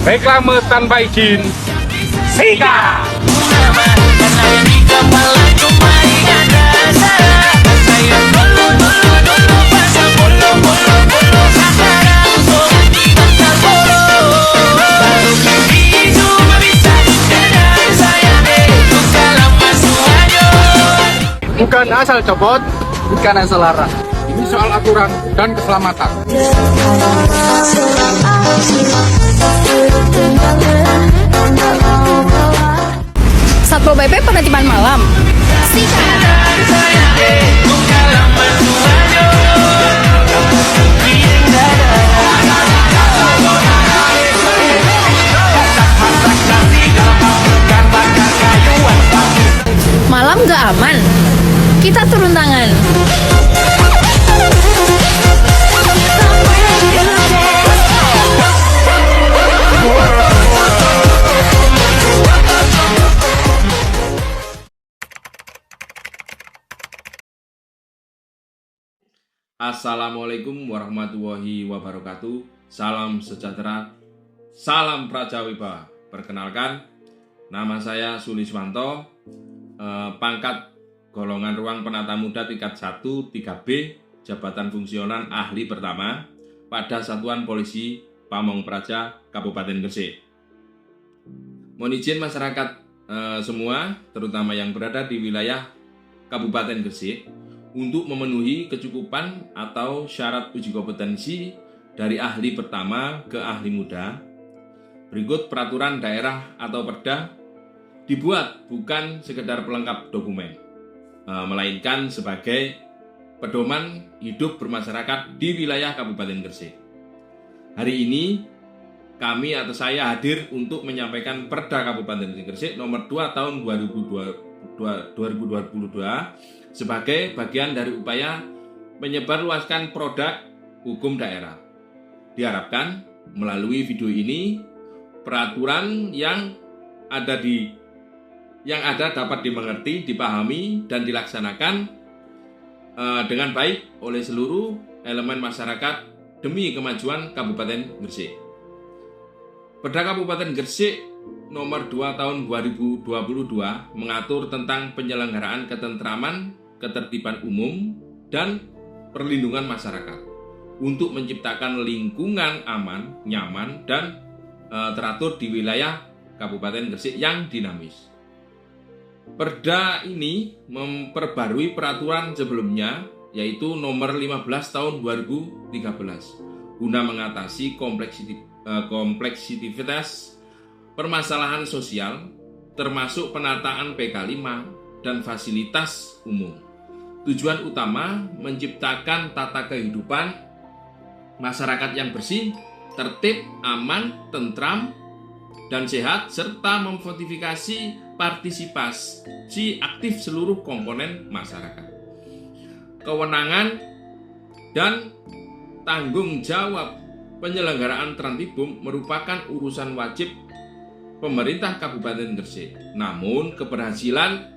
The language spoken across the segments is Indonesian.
Reklame tanpa izin. Sika. Bukan asal copot, bukan asal larang. Ini soal aturan dan keselamatan. Satpol PP penertiban malam. Malam gak aman. Kita turun tangan. Assalamualaikum warahmatullahi wabarakatuh. Salam sejahtera, salam prajawiba. Perkenalkan, nama saya Suliswanto, pangkat golongan ruang penata muda tingkat 1 3B, jabatan fungsional ahli pertama pada Satuan Polisi Pamong Praja Kabupaten Gresik. Mohon izin masyarakat semua, terutama yang berada di wilayah Kabupaten Gresik, untuk memenuhi kecukupan atau syarat uji kompetensi dari ahli pertama ke ahli muda. Berikut peraturan daerah atau perda dibuat bukan sekedar pelengkap dokumen, melainkan sebagai pedoman hidup bermasyarakat di wilayah Kabupaten Gresik. Hari ini kami atau saya hadir untuk menyampaikan Perda Kabupaten Gresik nomor 2 tahun 2022 sebagai bagian dari upaya menyebarluaskan produk hukum daerah. Diharapkan melalui video ini peraturan yang ada dapat dimengerti, dipahami, dan dilaksanakan dengan baik oleh seluruh elemen masyarakat demi kemajuan Kabupaten Gresik. Perda Kabupaten Gresik nomor 2 tahun 2022 mengatur tentang penyelenggaraan ketentraman, ketertiban umum, dan perlindungan masyarakat untuk menciptakan lingkungan aman, nyaman, dan teratur di wilayah Kabupaten Gresik yang dinamis. Perda ini memperbarui peraturan sebelumnya, yaitu nomor 15 tahun 2013, guna mengatasi kompleksitas permasalahan sosial, termasuk penataan PK5 dan fasilitas umum. Tujuan utama menciptakan tata kehidupan masyarakat yang bersih, tertib, aman, tentram, dan sehat, serta memfortifikasi partisipasi aktif seluruh komponen masyarakat. Kewenangan dan tanggung jawab penyelenggaraan Trantibum merupakan urusan wajib pemerintah Kabupaten Gresik. Namun, keberhasilan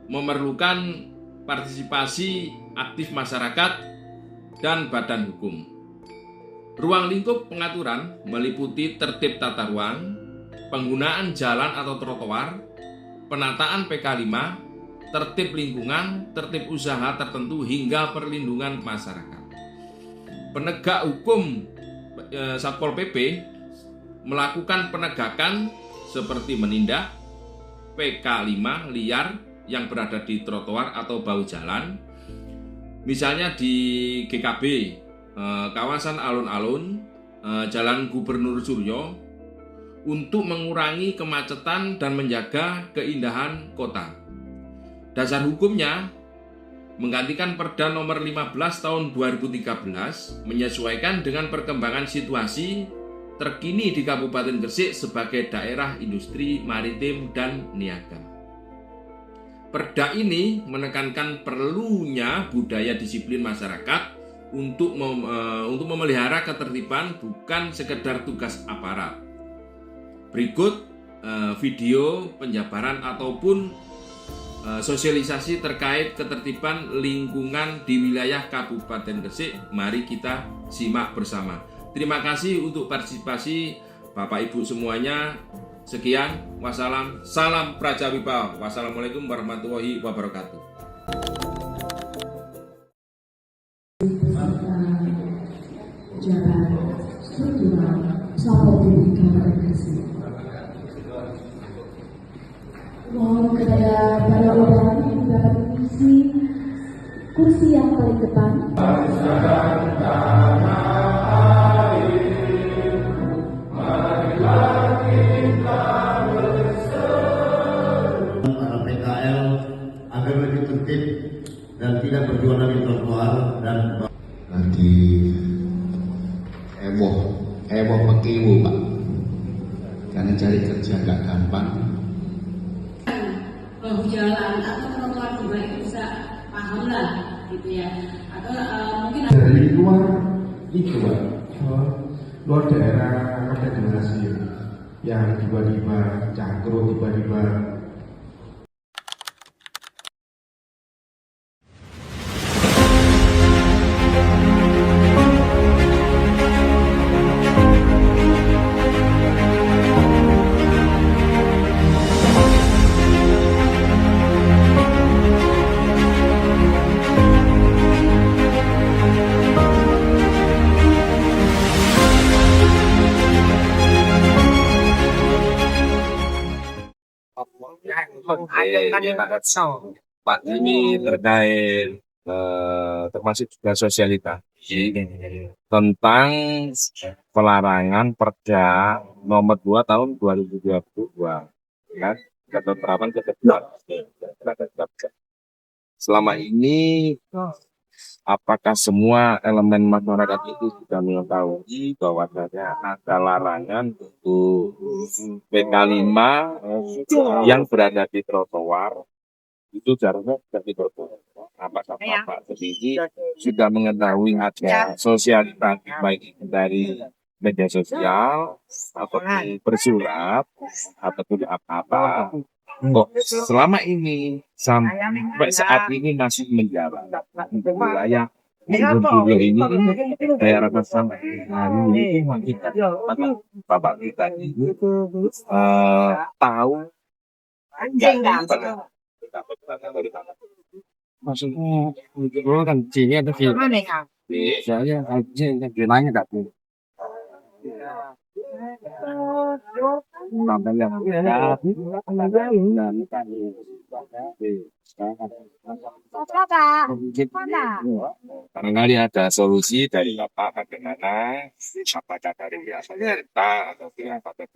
memerlukan partisipasi aktif masyarakat dan badan hukum. Ruang lingkup pengaturan meliputi tertib tata ruang, penggunaan jalan atau trotoar, penataan PK5, tertib lingkungan, tertib usaha tertentu, hingga perlindungan masyarakat. Penegak hukum Satpol PP melakukan penegakan seperti menindak PK5 liar yang berada di trotoar atau bahu jalan, misalnya di GKB, kawasan alun-alun, Jalan Gubernur Suryo, untuk mengurangi kemacetan dan menjaga keindahan kota. Dasar hukumnya menggantikan Perda nomor 15 tahun 2013 menyesuaikan dengan perkembangan situasi terkini di Kabupaten Gresik sebagai daerah industri, maritim, dan niaga. Perda ini menekankan perlunya budaya disiplin masyarakat untuk memelihara ketertiban, bukan sekedar tugas aparat. Berikut video penjabaran ataupun sosialisasi terkait ketertiban lingkungan di wilayah Kabupaten Gresik. Mari kita simak bersama. Terima kasih untuk partisipasi Bapak Ibu semuanya, sekian. Wassalam. Salam Praja Wibawa. Wassalamualaikum warahmatullahi wabarakatuh. Mohon kepada para ulama yang dapat mengisi kursi yang paling depan. Para PKL agar lebih tertib dan tidak berjualan di trotoar dan nanti heboh pekiwu Pak, karena cari kerja nggak gampang. Jalan atau trotoar juga itu bisa paham lah gitu ya, atau mungkin Dari luar itu Pak, luar daerah ada generasi yang tiba-tiba cangkruk, tiba-tiba Pak, ini terkait termasuk juga sosialisasi tentang pelarangan Perda nomor 2 tahun 2022 kan, keterapan selama ini apakah semua elemen masyarakat itu sudah mengetahui bahwasanya ada larangan untuk PK5 yang berada di trotoar itu jaraknya sudah di trotoar. Apakah Bapak sendiri sudah mengetahui ada sosialisasi baik itu dari media sosial ataupun bersurat ataupun apa-apa? Kok selama ini sampai saat ini masih menjalan untuk wilayah Gunung ini daerah sampai hari ini Bapak kita ini tahu maksudnya itu kan sini ada film saya anjing bilangnya enggak tuh barangkali ada solusi dari Bapak bagaimana, apakah dari pihak pemerintah atau pihak Bapak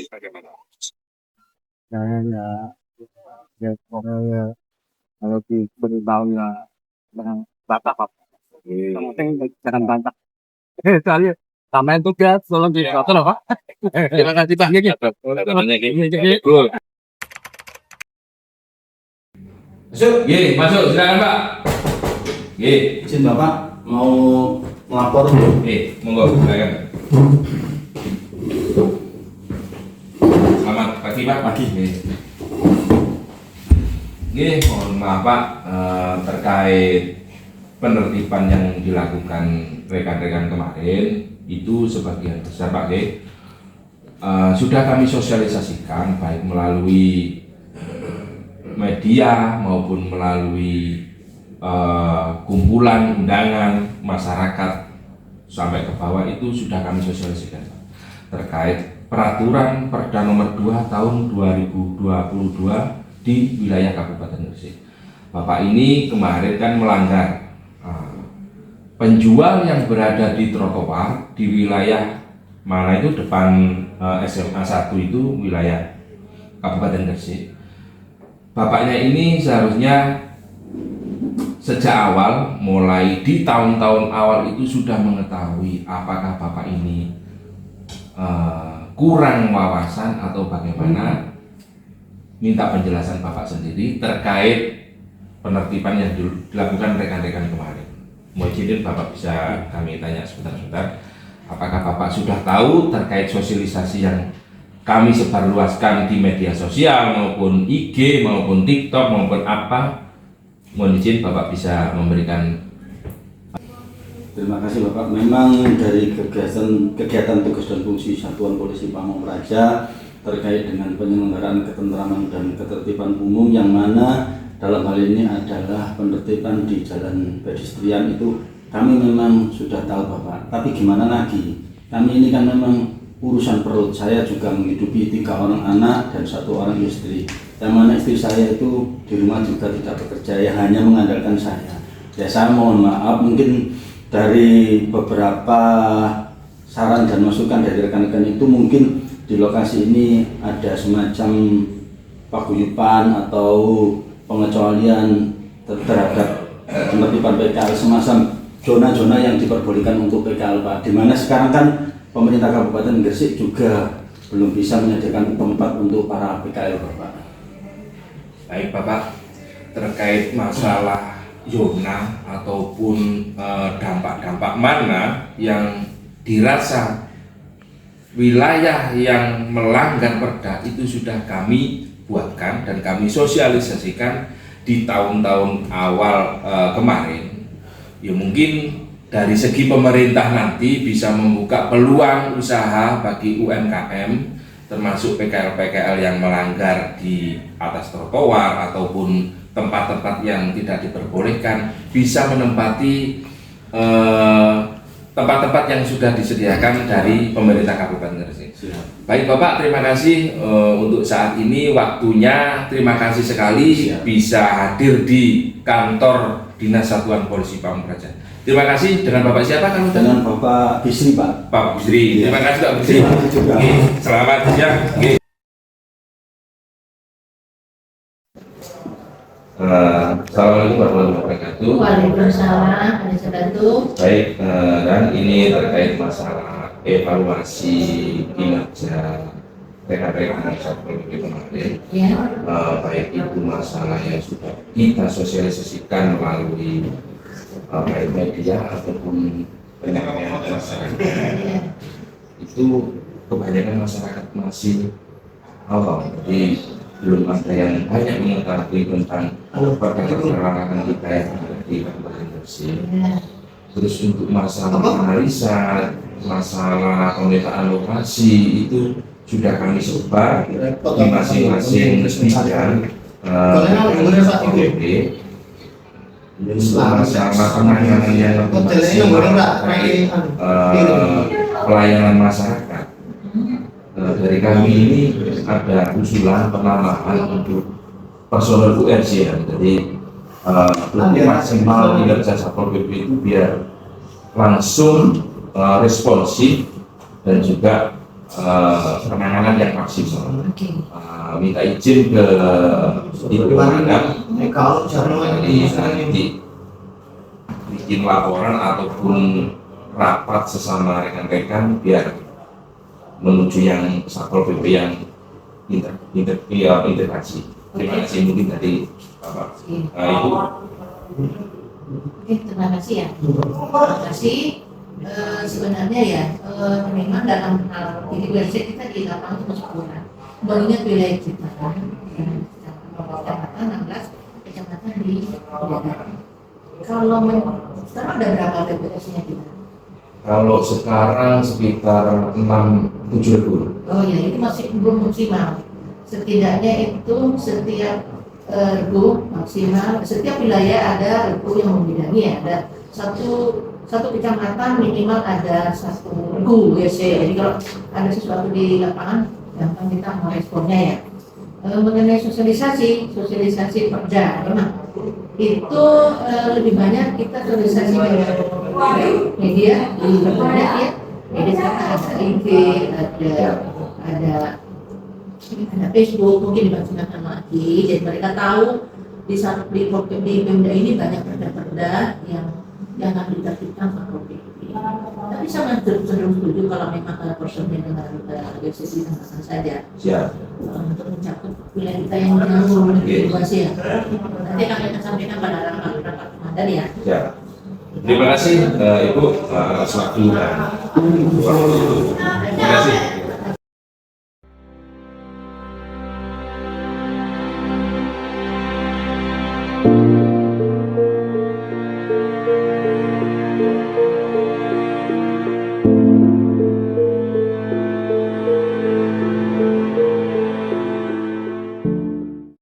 bagaimana? Kalau diberitahunya dengan Bapak, penting jangan bantah. Soalnya tambahin tugas, tolong diatur loh Pak. Terima kasih Pak. Masuk, silakan Pak. izin Bapak mau melapor dulu. Monggo, silakan. Selamat pagi Pak. Pagi. Mohon maaf Pak, terkait penertiban yang dilakukan rekan-rekan kemarin itu sebagian besar Pak sudah kami sosialisasikan baik melalui media maupun melalui kumpulan undangan masyarakat sampai ke bawah, itu sudah kami sosialisasikan terkait peraturan Perda nomor 2 tahun 2022 di wilayah Kabupaten Gresik. Bapak ini kemarin kan melanggar penjual yang berada di trotoar di wilayah mana itu depan SMA 1 itu wilayah Kabupaten Gresik. Bapaknya ini seharusnya sejak awal, mulai di tahun-tahun awal itu sudah mengetahui apakah Bapak ini kurang wawasan atau bagaimana. Minta penjelasan Bapak sendiri terkait penertiban yang dilakukan rekan-rekan kemarin. Mau izin Bapak bisa kami tanya sebentar-sebentar, apakah Bapak sudah tahu terkait sosialisasi yang kami sebarluaskan di media sosial maupun IG maupun TikTok maupun apa? Mohon izin Bapak bisa memberikan. Terima kasih Bapak. Memang dari kegiatan tugas dan fungsi Satuan Polisi Pamong Praja terkait dengan penyelenggaraan ketentraman dan ketertiban umum yang mana dalam hal ini adalah penertiban di jalan pedestrian itu kami memang sudah tahu Bapak. Tapi gimana lagi? Kami ini kan memang urusan perut. Saya juga menghidupi 3 orang anak dan 1 orang istri. Yang mana istri saya itu di rumah juga tidak bekerja, ya hanya mengandalkan saya. Ya saya mohon maaf mungkin dari beberapa saran dan masukan dari rekan-rekan itu mungkin di lokasi ini ada semacam paguyuban atau pengecualian terhadap penertiban PKL, semacam zona-zona yang diperbolehkan untuk PKL Pak. Dimana sekarang kan pemerintah Kabupaten Gresik juga belum bisa menyediakan tempat untuk para PKL Bapak. Baik Bapak, terkait masalah zona ataupun dampak-dampak mana yang dirasa wilayah yang melanggar perda itu sudah kami buatkan dan kami sosialisasikan di tahun-tahun awal kemarin. Ya mungkin dari segi pemerintah nanti bisa membuka peluang usaha bagi UMKM termasuk PKL-PKL yang melanggar di atas trotoar ataupun tempat-tempat yang tidak diperbolehkan bisa menempati tempat-tempat yang sudah disediakan dari pemerintah Kabupaten Gresik. Baik Bapak, terima kasih untuk saat ini waktunya. Terima kasih sekali bisa hadir di kantor Dinas Satuan Polisi Pamong Praja. Terima kasih. Dengan Bapak siapa kamu? Dengan Bapak Bisri Pak. Pak Bisri. Terima kasih Pak Bisri. Selamat siang. Assalamualaikum warahmatullahi wabarakatuh. Waalaikumsalam, ada sebantu. Baik, dan ini terkait masalah evaluasi kinerja rekan-rekan Satpol PP kemarin. Ya. Baik itu masalah yang sudah kita sosialisasikan melalui baik media ataupun penyampaian masyarakat. Itu kebanyakan masyarakat masih awam, jadi belum ada yang banyak mengetahui tentang perkara-perkara kita yang ada di Kabupaten Gresik. Terus untuk masalah analisa, masalah pemetaan lokasi itu sudah kami sebar di masing-masing bidang Satpol PP. Masalah penanganan yang maksimal terkait pelayanan masyarakat. Dari kami ini ada usulan penambahan untuk personel URC ya. Jadi lebih maksimal kinerja Satpol PP itu biar langsung responsif dan juga penanganan yang maksimal. Minta izin ke Ibu Madam nanti bikin laporan ataupun rapat sesama rekan-rekan biar menuju yang Satpol PP yang integrasi. Terima kasih mungkin dari Bapak Ibu. Oke, terima kasih ya. Terima kasih. Sebenarnya ya, memang dalam hal ini Gresik kita di lapangan terus kurang. Banyak wilayah kita kan, kecamatan 16 kecamatan di daerah. Kalau sekarang ada berapa PPS-nya kita? Kalau sekarang sekitar 6-7 ribu. Oh ya, itu masih belum maksimal. Setidaknya itu setiap regu maksimal, setiap wilayah ada regu yang membidangi ya. Ada satu kecamatan minimal ada 1 regu WC. Jadi kalau ada sesuatu di lapangan, gampang kita meresponnya ya. Mengenai sosialisasi perda, memang itu lebih banyak kita sosialisasi dengan media di internet ya. Jadi sekarang ada IG, ada Facebook, mungkin dibantu lagi. Jadi mereka tahu di Pemda ini banyak perda-perda yang akan ditertibkan Satpol PP. Tapi sangat cenderung setuju kalau memang personil dengan BPSDI tambahkan saja. Untuk mencakup wilayah kita yang menanggung situasi ya. Nanti akan sampaikan pada rapat komandan ya. Terima kasih Ibu atas waktu dan terima kasih.